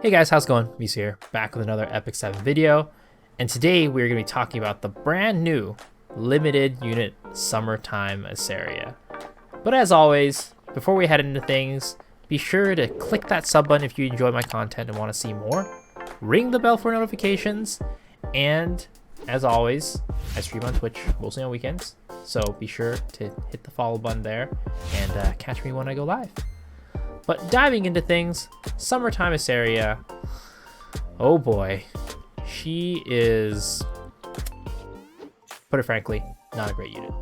Hey guys, how's it going? Mise here, back with another Epic 7 video, and today we're going to be talking about the brand new limited unit Summertime Iseria. But as always, before we head into things, be sure to click that sub button if you enjoy my content and want to see more, ring the bell for notifications, and as always, I stream on Twitch mostly on weekends, so be sure to hit the follow button there and catch me when I go live. But diving into things, Summertime Iseria, oh boy, she is, put it frankly, not a great unit.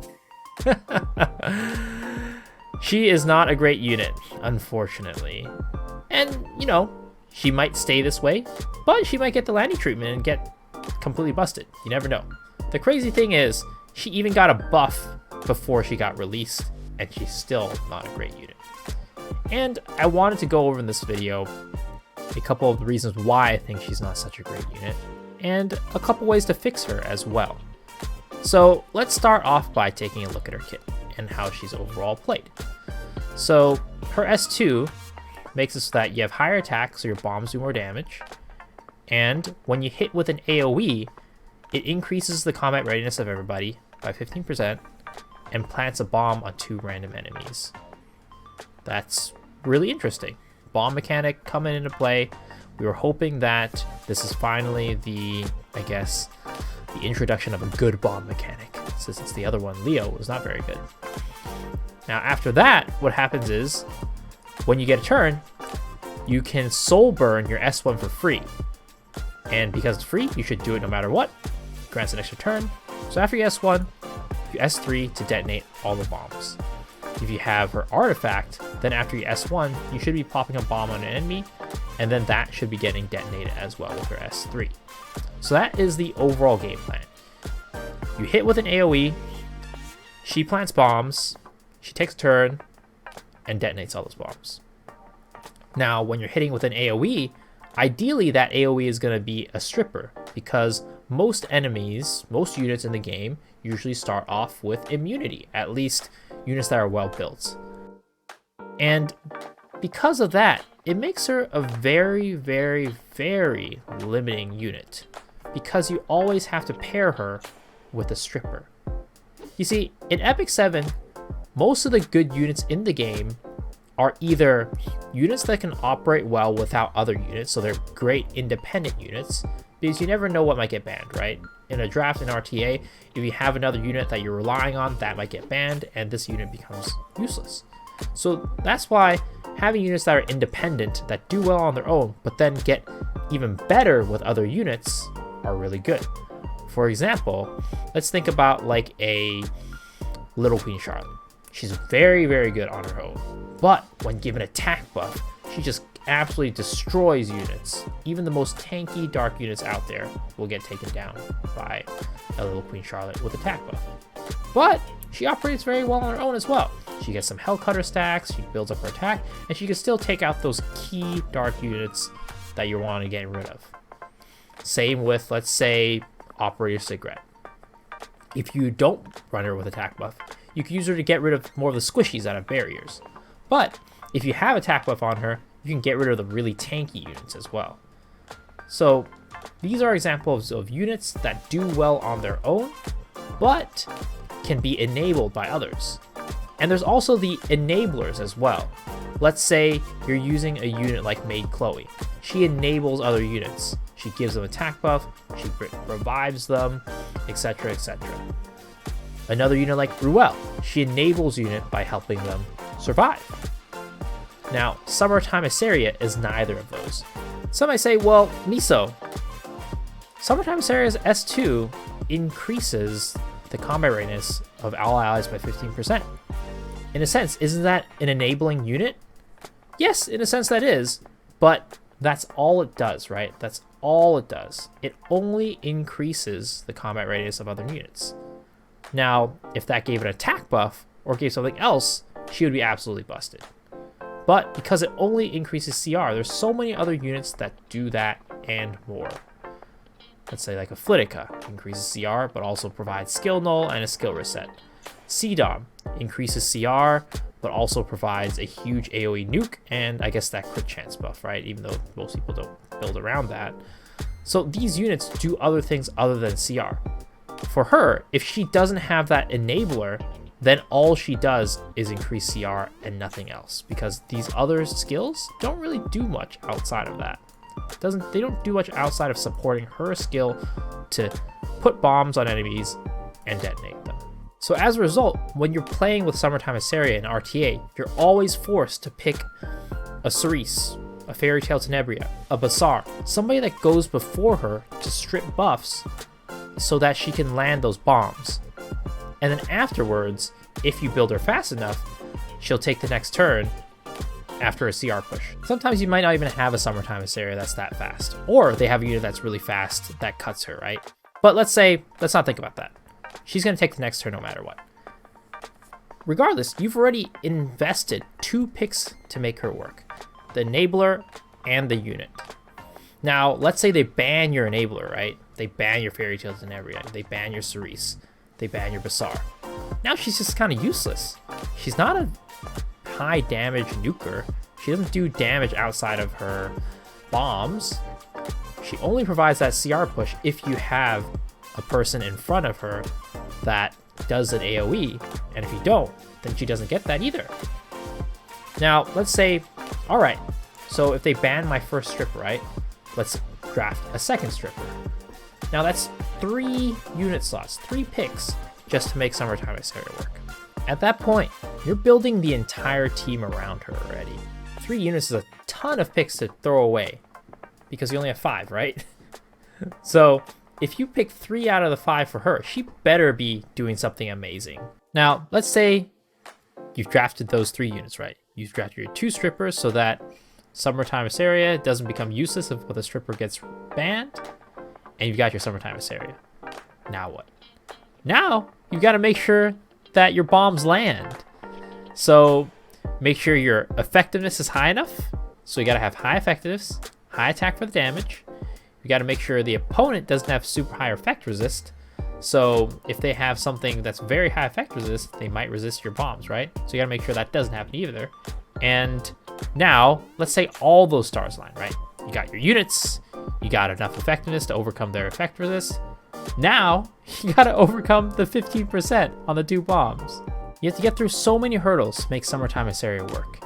She is not a great unit, unfortunately. And, you know, she might stay this way, but she might get the landing treatment and get completely busted. You never know. The crazy thing is, she even got a buff before she got released, and she's still not a great unit. And I wanted to go over in this video a couple of the reasons why I think she's not such a great unit, and a couple ways to fix her as well. So let's start off by taking a look at her kit and how she's overall played. So her S2 makes it so that you have higher attack, so your bombs do more damage, and when you hit with an AoE, it increases the combat readiness of everybody by 15% and plants a bomb on 2 random enemies. That's really interesting. Bomb mechanic coming into play. We were hoping that this is finally the introduction of a good bomb mechanic, since the other one, Leo, was not very good. Now after that, what happens is, when you get a turn, you can soul burn your S1 for free. And because it's free, you should do it no matter what. It grants an extra turn. So after your S1, you S3 to detonate all the bombs. If you have her artifact, then after your S1, you should be popping a bomb on an enemy, and then that should be getting detonated as well with her S3. So that is the overall game plan. You hit with an AoE, she plants bombs, she takes a turn, and detonates all those bombs. Now, when you're hitting with an AoE, ideally that AoE is going to be a stripper, because most enemies, most units in the game, usually start off with immunity, at least units that are well built. And because of that, it makes her a very, very, very limiting unit, because you always have to pair her with a stripper. You see, in Epic 7, most of the good units in the game are either units that can operate well without other units, so they're great independent units, because you never know what might get banned, right? In a draft in RTA, if you have another unit that you're relying on, that might get banned, and this unit becomes useless. So that's why having units that are independent, that do well on their own, but then get even better with other units, are really good. For example, let's think about like a Little Queen Charlotte. She's very, very good on her own, but when given attack buff, she just absolutely destroys units. Even the most tanky dark units out there will get taken down by a Little Queen Charlotte with attack buff. But she operates very well on her own as well. She gets some Hellcutter stacks, she builds up her attack, and she can still take out those key dark units that you want to get rid of. Same with, let's say, Operator Cigarette. If you don't run her with attack buff, you can use her to get rid of more of the squishies that have barriers. But if you have attack buff on her, you can get rid of the really tanky units as well. So these are examples of units that do well on their own, but can be enabled by others. And there's also the enablers as well. Let's say you're using a unit like Maid Chloe. She enables other units. She gives them attack buff, she revives them, etc, etc. Another unit like Ruel, she enables unit by helping them survive. Now, Summertime Iseria is neither of those. Some might say, well, Miso, Summertime Iseria's S2 increases the combat readiness of all allies by 15%. In a sense, isn't that an enabling unit? Yes, in a sense that is, but that's all it does, right? That's all it does. It only increases the combat readiness of other units. Now, if that gave an attack buff or gave something else, she would be absolutely busted. But because it only increases CR, there's so many other units that do that and more. Let's say like a Flitica increases CR, but also provides skill null and a skill reset. CDOM increases CR, but also provides a huge AoE nuke and I guess that crit chance buff, right? Even though most people don't build around that. So these units do other things other than CR. For her, if she doesn't have that enabler, then all she does is increase CR and nothing else, because these other skills don't really do much outside of that. They don't do much outside of supporting her skill to put bombs on enemies and detonate them. So as a result, when you're playing with Summertime Iseria in RTA, you're always forced to pick a Cerise, a Fairy Tail Tenebria, a Bazaar, somebody that goes before her to strip buffs so that she can land those bombs. And then afterwards, if you build her fast enough, she'll take the next turn after a CR push. Sometimes you might not even have a Summertime Iseria that's that fast, or they have a unit that's really fast that cuts her, right? But let's not think about that. She's gonna take the next turn no matter what. Regardless, you've already invested 2 picks to make her work. The enabler and the unit. Now, let's say they ban your enabler, right? They ban your Fairy Tail Tenebria, they ban your Cerise, they ban your Bazaar. Now she's just kind of useless. She's not a high damage nuker. She doesn't do damage outside of her bombs. She only provides that CR push if you have a person in front of her that does an AoE, and if you don't, then she doesn't get that either. Now, let's say, all right, so if they ban my first stripper, right? Let's draft a second stripper. Now that's 3 unit slots, 3 picks, just to make Summertime Iseria work. At that point, you're building the entire team around her already. 3 units is a ton of picks to throw away, because you only have 5, right? So if you pick 3 out of the 5 for her, she better be doing something amazing. Now, let's say you've drafted those 3 units, right? You've drafted your 2 strippers so that Summertime Iseria doesn't become useless if the stripper gets banned, and you've got your Summertime Iseria. Now what? Now, you've got to make sure that your bombs land. So make sure your effectiveness is high enough. So you got to have high effectiveness, high attack for the damage. You got to make sure the opponent doesn't have super high effect resist. So if they have something that's very high effect resist, they might resist your bombs, right? So you got to make sure that doesn't happen either. And now, let's say all those stars line, right? You got your units, you got enough effectiveness to overcome their effect resist. Now, you gotta overcome the 15% on the 2 bombs. You have to get through so many hurdles to make Summertime Iseria work.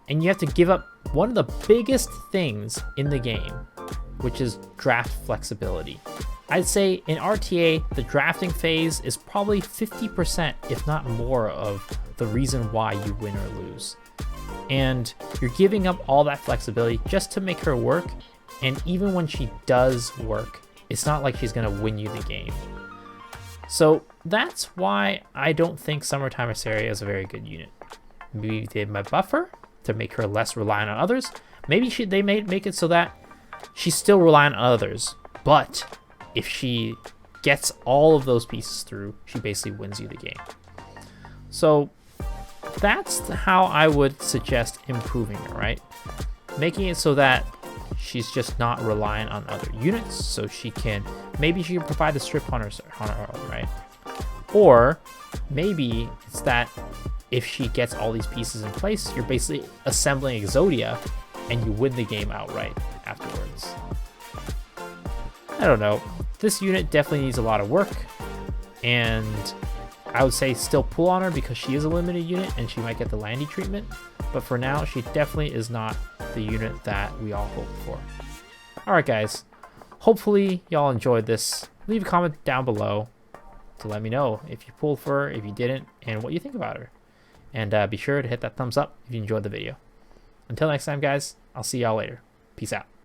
And you have to give up one of the biggest things in the game, which is draft flexibility. I'd say in RTA, the drafting phase is probably 50%, if not more, of the reason why you win or lose. And you're giving up all that flexibility just to make her work, and even when she does work, it's not like she's gonna win you the game. So that's why I don't think Summertime Iseria is a very good unit. Maybe they might buff her to make her less reliant on others. Maybe they may make it so that she's still reliant on others, but if she gets all of those pieces through, she basically wins you the game. So that's how I would suggest improving it, right? Making it so that she's just not reliant on other units, so maybe she can provide the strip on her own, right? Or maybe it's that if she gets all these pieces in place, you're basically assembling Exodia and you win the game outright afterwards. I don't know. This unit definitely needs a lot of work, and I would say still pull on her because she is a limited unit and she might get the Landy treatment, but for now, she definitely is not the unit that we all hoped for. Alright guys, hopefully y'all enjoyed this. Leave a comment down below to let me know if you pulled for her, if you didn't, and what you think about her. And be sure to hit that thumbs up if you enjoyed the video. Until next time guys, I'll see y'all later. Peace out.